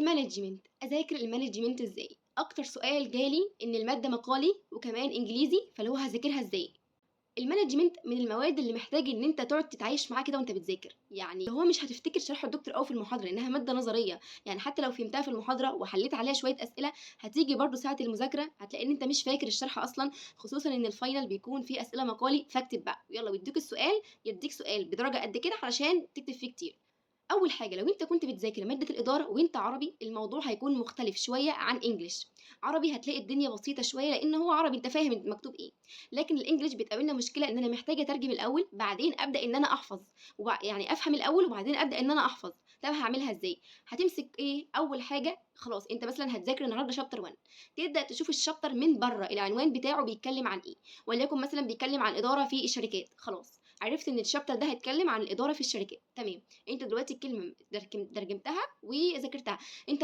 المانجمنت، اذاكر المانجمنت ازاي؟ اكتر سؤال جالي ان الماده مقالي وكمان انجليزي، فاللي هو هذاكرها ازاي؟ المانجمنت من المواد اللي محتاج ان انت تقعد تتعايش معاه كده وانت بتذاكر، يعني هو مش هتفتكر شرح الدكتور او في المحاضره انها ماده نظريه، يعني حتى لو فهمتها في المحاضره وحليت عليها شويه اسئله هتيجي برضو ساعه المذاكره هتلاقي ان انت مش فاكر الشرح اصلا، خصوصا ان الفاينل بيكون فيه اسئله مقالي، فاكتب بقى يلا ويديك السؤال، يديك سؤال بدرجه قد كده علشان تكتب فيه كتير. اول حاجه لو انت كنت بتذاكر ماده الاداره وانت عربي الموضوع هيكون مختلف شويه عن انجليش. عربي هتلاقي الدنيا بسيطه شويه لان هو عربي انت فاهم مكتوب ايه، لكن الانجليش بتقابلنا مشكله ان انا محتاجه اترجم الاول بعدين ابدا ان انا احفظ، يعني افهم الاول وبعدين ابدا ان انا احفظ. طب هعملها ازاي؟ هتمسك ايه اول حاجه؟ خلاص انت مثلا هتذاكر النهارده شابتر 1، تبدا تشوف الشابتر من بره العنوان بتاعه بيتكلم عن ايه، وليكن مثلا بيتكلم عن اداره في الشركات، خلاص عرفت ان الشابتر ده هيتكلم عن الاداره في الشركات، تمام. انت دلوقتي الكلمه ترجمتها وذاكرتها. انت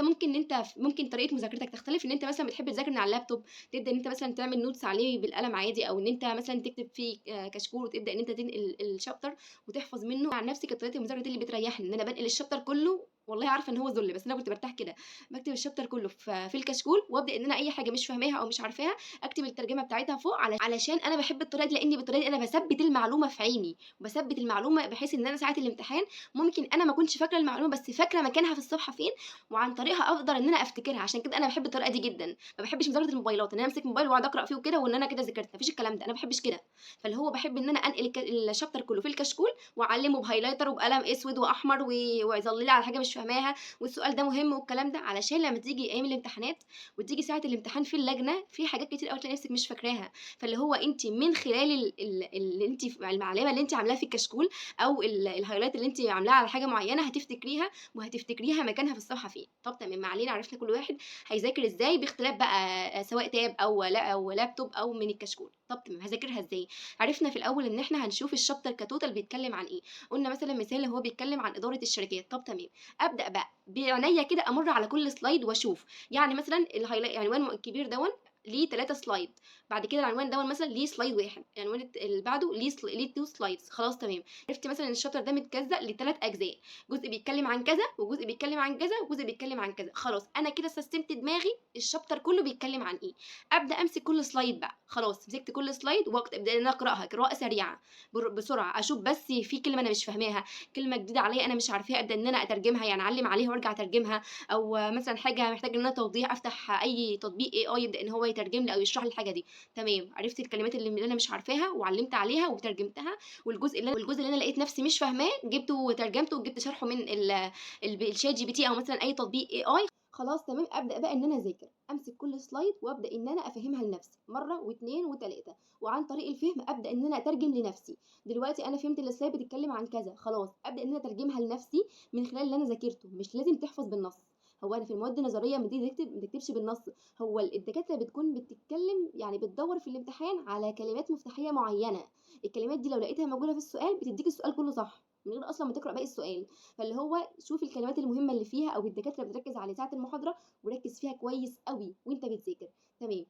ممكن طريقه مذاكرتك تختلف، ان انت مثلا بتحب تذاكر من على اللابتوب، تبدا ان انت مثلا تعمل نوتس عليه بالقلم عادي، او ان انت مثلا تكتب فيه كشكول وتبدا ان انت تنقل الشابتر وتحفظ منه. عن نفسي كانت طريقه المذاكره دي اللي بتريحني، ان انا بنقل الشابتر كله، والله عارفه ان هو ذل بس انا كنت برتاح كده. بكتب الشابتر كله في الكشكول وابدا ان انا اي حاجه مش فاهماها او مش عارفاها اكتب الترجمه بتاعتها فوق، علشان انا بحب الطريقه دي، لاني بالطريقه دي انا بثبت المعلومه في عيني، وبثبت المعلومه بحيث ان انا ساعه الامتحان ممكن انا ما كنتش فاكره المعلومه بس فاكره مكانها في الصفحه فين، وعن طريقها اقدر ان انا افتكرها. عشان كده انا بحب الطريقه دي جدا، ما بحبش مذاكره الموبايلات ان انا امسك موبايل واقعد اقرا فيه وكده وان انا كده ذاكرت، مفيش الكلام ده، انا ما بحبش كده. فاللي هو بحب ان انا انقل الشابتر كله في الكشكول واعلمه بهايلايتر وبقلم اسود واحمر ويظلل على حاجه مش فاهماها، والسؤال ده مهم والكلام ده، علشان لما تيجي ايام الامتحانات وتيجي ساعه الامتحان في اللجنه في حاجات كتير قوي تلاقي نفسك مش فاكراها. فاللي هو انت من خلال اللي انت المعلومه اللي انت عاملاها في الكشكول او الهايلايت اللي انت عاملاها على حاجه معينه هتفتكريها، وهتفتكريها مكانها في الصفحه فين. طب تمام، ما علينا، عرفنا كل واحد هيذاكر ازاي باختلاف بقى، سواء تاب او لابتوب او من الكشكول. طب تمام، هذاكرها ازاي؟ عرفنا في الاول ان احنا هنشوف الشابتر كتوتال بيتكلم عن ايه. قلنا مثلا مثال اللي هو بيتكلم عن اداره الشركات. طب تمام، ابدا بقى بعينيا كده امر على كل سلايد واشوف، يعني مثلا الهايلايت العنوان الكبير دون ليه 3 سلايد، بعد كده العنوان دون مثلا ليه سلايد واحد، العنوان اللي بعده ليه 2 سلايدز، خلاص تمام. عرفت مثلا ان الشابتر ده متجزأ لثلاث اجزاء، جزء بيتكلم عن كذا وجزء بيتكلم عن كذا وجزء بيتكلم عن كذا، خلاص انا كده سستمت دماغي الشابتر كله بيتكلم عن ايه. ابدا امسك كل سلايد بقى، خلاص مسكت كل سلايد وابدا ان انا اقراها قراءه سريعه بسرعه، اشوف بس في كلمه انا مش فاهماها، كلمه جديده عليا انا مش عارفاها، ابدا ان انا اترجمها، يعني اعلم عليها وارجع اترجمها، او مثلا حاجه محتاج ان انا توضيح افتح اي تطبيق اي يبدا ان هو يترجم لي او يشرح لي الحاجه دي. تمام، عرفت الكلمات اللي انا مش عارفاها وعلمت عليها وترجمتها، والجزء اللي انا لقيت نفسي مش فاهماه جبته وترجمته وجبت شرحه من الشات جي بي تي او مثلا اي تطبيق اي. خلاص تمام، ابدا بقى ان انا اذاكر، امسك كل سلايد وابدا ان انا افهمها لنفسي مره واثنين وثلاثه، وعن طريق الفهم ابدا ان انا اترجم لنفسي. دلوقتي انا فهمت السلايد بتتكلم عن كذا، خلاص ابدا ان انا اترجمها لنفسي من خلال اللي انا ذاكرته، مش لازم تحفظ بالنص. هو انا في المواد النظريه لما تيجي تكتب ما تكتبش بالنص، هو الدكاتره بتكون بتتكلم يعني بتدور في الامتحان على كلمات مفتاحيه معينه، الكلمات دي لو لقيتها موجوده في السؤال بتديك السؤال كله صح من غير اصلا ما تقرا باقي السؤال. فاللي هو شوف الكلمات المهمه اللي فيها، او الدكاتره بتركز على ساعه المحاضره وركز فيها كويس قوي وانت بتذاكر. تمام،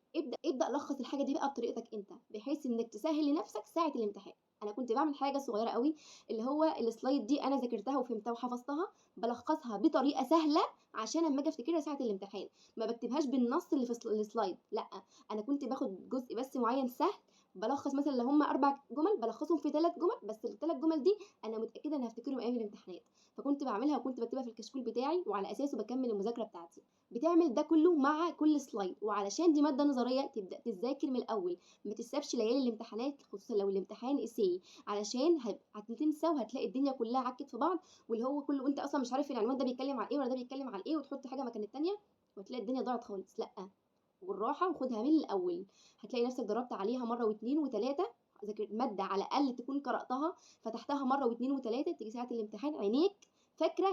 ابدا لخص الحاجه دي بقى بطريقتك انت بحيث انك تسهل لنفسك ساعه الامتحان. انا كنت بعمل حاجه صغيره قوي، اللي هو السلايد دي انا ذاكرتها وفهمتها وحفظتها، بلخصها بطريقه سهله عشان اما اجي افتكرها ساعه الامتحان، ما بكتبهاش بالنص اللي في السلايد، لا، انا كنت باخد جزء بس معين سهل، بلخص مثلا لو هم 4 جمل بلخصهم في 3 جمل، بس ال3 جمل دي انا متاكده ان هفتكرهم ايام الامتحانات، فكنت بعملها وكنت بكتبها في الكشكول بتاعي وعلى اساسه بكمل المذاكره بتاعتي. بتعمل ده كله مع كل سلايد، وعلشان دي ماده نظريه تبدا تذاكر من الاول، ما تسيبش ليالي الامتحانات خصوصا لو الامتحان اساي، علشان هتنسى وهتلاقي الدنيا كلها عكت في بعض، واللي هو كله انت اصلا مش عارف العنوان ده بيتكلم عن ايه ولا ده بيتكلم عن ايه، وتحط حاجه مكان التانيه وتلاقي الدنيا ضاعت خالص. لا، والراحه وخدها من الاول، هتلاقي نفسك ضربت عليها مره واثنين وثلاثه، ذاكر ماده على الاقل تكون قراتها فتحتها مره واثنين وثلاثه، تيجي ساعه الامتحان عينيك فاكره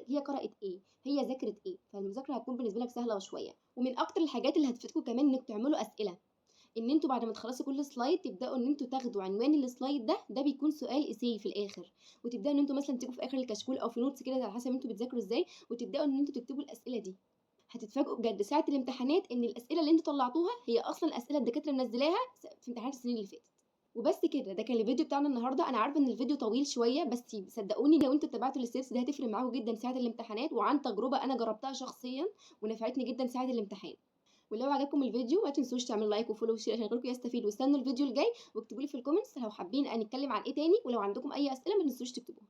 هي قرات ايه، هي ذاكرت ايه، فالمذاكره هتكون بالنسبه لك سهله وشويه. ومن اكتر الحاجات اللي هتفيدكم كمان انك تعملوا اسئله، ان انتوا بعد ما تخلصوا كل سلايد تبداوا ان انتوا تاخدوا عنوان السلايد ده بيكون سؤال اساي في الاخر، وتبداوا ان انتوا مثلا تيجوا في اخر الكشكول او في نوتس كده على حسب انتوا بتذاكروا ازاي، وتبداوا ان انتوا تكتبوا الاسئله دي. هتتفاجئوا بجد ساعه الامتحانات ان الاسئله اللي انتوا طلعتوها هي اصلا اسئله الدكاتره منزلاها في امتحانات السنين اللي فاتت. وبس كده، ده كان الفيديو بتاعنا النهارده. انا عارفه ان الفيديو طويل شويه، بس صدقوني لو انتوا اتبعتوا الستبس دي هتفرق معاكم جدا ساعه الامتحانات، وعن تجربه انا جربتها شخصيا ونفعتني جدا ساعه الامتحان. ولو عجبكم الفيديو ما تنسوش تعملوا لايك وفولو وشير عشان غيركم يستفيد، واستنوا الفيديو الجاي واكتبوا لي في الكومنتس لو حابين نتكلم عن ايه تاني، ولو عندكم اي اسئله ما تنسوش تكتبوها.